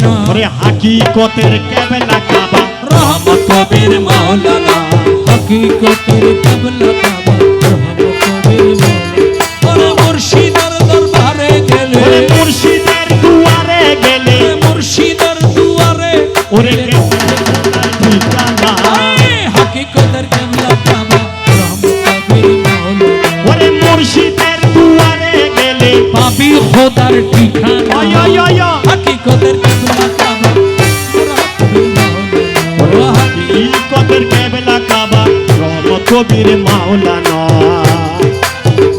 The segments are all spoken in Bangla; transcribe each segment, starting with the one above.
দর্শন ওরে হাকিকতের কেবলা কাবা রহমত কবির মাওলানা হাকিকতের কেবলা কাবা রহমত কবির মাওলানা ওরে মুর্শিদের দরবারে গেলে ওরে মুর্শিদের দুয়ারে গেলে মুর্শিদের দুয়ারে ওরে ঠিকানা হাকিকতের কেবলা কাবা রহমত কবির মাওলানা ওরে মুর্শিদের দুয়ারে গেলে পাবি খোদার ঠিকানা আয় আয় আয় হাকিকতের কেবলা কাবা রহমত কবির মাওলানা হাকিকতের কেবলা কাবা রহমত কবির মাওলানা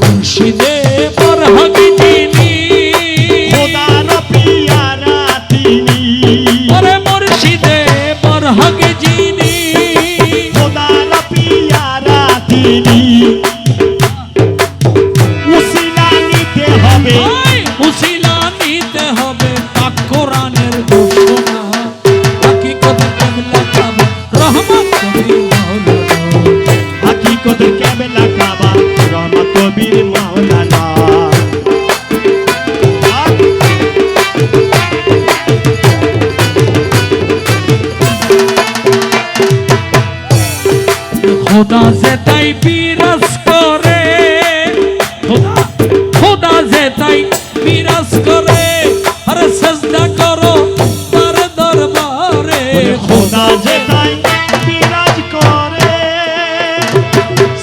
মুর্শিদে পরহকি যিনি খোদার পিয়ারা তিনি ওরে মুর্শিদে পরহকি যিনি খোদার পিয়ারা তিনি উসিলা নিতে হবে ওই উসিলা নিতে হবে পাক কোরআনের ঘোষণা হাকিকতের কেবলা কাবা রহমত কবির মাওলানা হাকিকতের কেবলা কাবা রহমত কবির মাওলানা খোদা যে তাই বিরাজ করে খোদা যে তাই বিরাজ করে আরে সাজদা করো তার দরবারে খোদা যে তাই বিরাজ করে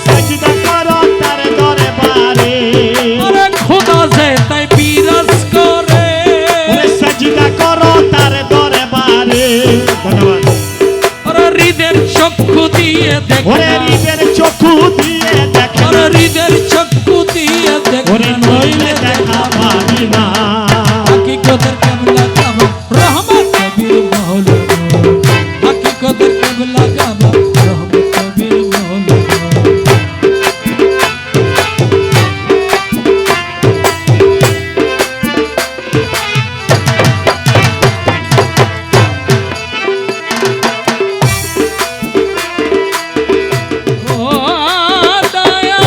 সাজদা করো তার দরবারে আরে খোদা যে তাই বিরাজ করে ওরে সাজদা করো তার দরবারে ধন্যবাদ আরে হৃদের চক্ষু দিয়ে দেখ ওরে হৃদের চক্ষু দিয়ে দেখে আরে হৃদের চক্ষু দিয়ে দেখ ওরে নইলে দেখা পাবি না হাকিকতের কেবলা কাবা রহমত কবির মাওলানা হাকিকতের কেবলা কাবা রহমত কবির মাওলানা ও দয়াল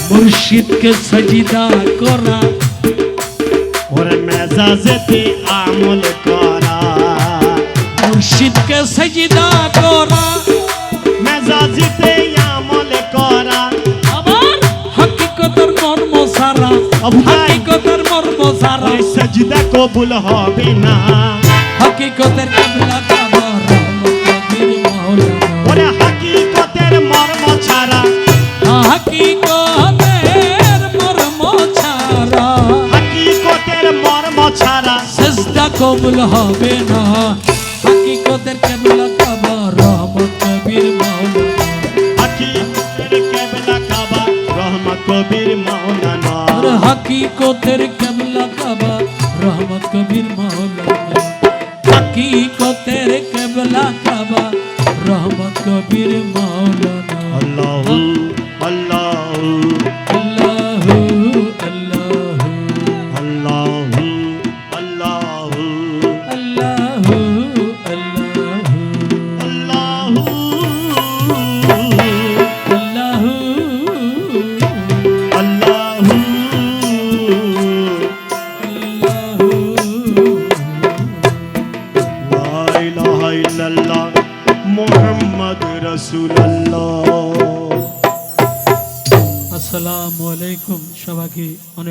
মুর্শিদকে সজিদা করা ওরে মেজাজেতে আমল করা মুর্শিদকে সজিদা করা মেজাজেতে আমল করা আবার হাকিকতের মর্ম সারা আবু ভাই। হাকিকতের মর্ম সারা ওই সজদা কবুল হবে না হাকিকতের কেবলা কাবা রহমত কবির মাওলানা ওরে হাকিকতের মর্ম ছাড়া হাকিকতের মর্ম ছাড়া হাকিকতের মর্ম ছাড়া সেজদা কবুল হবে না হাকিকতের কেবলা কাবা রহমত কবির মাওলানা হাকিকতের কেবলা কাবা রহমত কবির মাওলানা আর হাকিকতের কেবলা কাবা রহমত কবির মাওলানা হাকিকতের কেবলা কাবা রহমত কবির মাওলানা আল্লাহু আল্লাহু আল্লাহু আল্লাহু আল্লাহু আল্লাহু আল্লাহু আল্লাহু আল্লাহু আল্লাহু আল্লাহু লা ইলাহা ইল্লাল্লাহ মুহাম্মদ রাসূলুল্লাহ আসসালামু আলাইকুম সবাইকে অনেক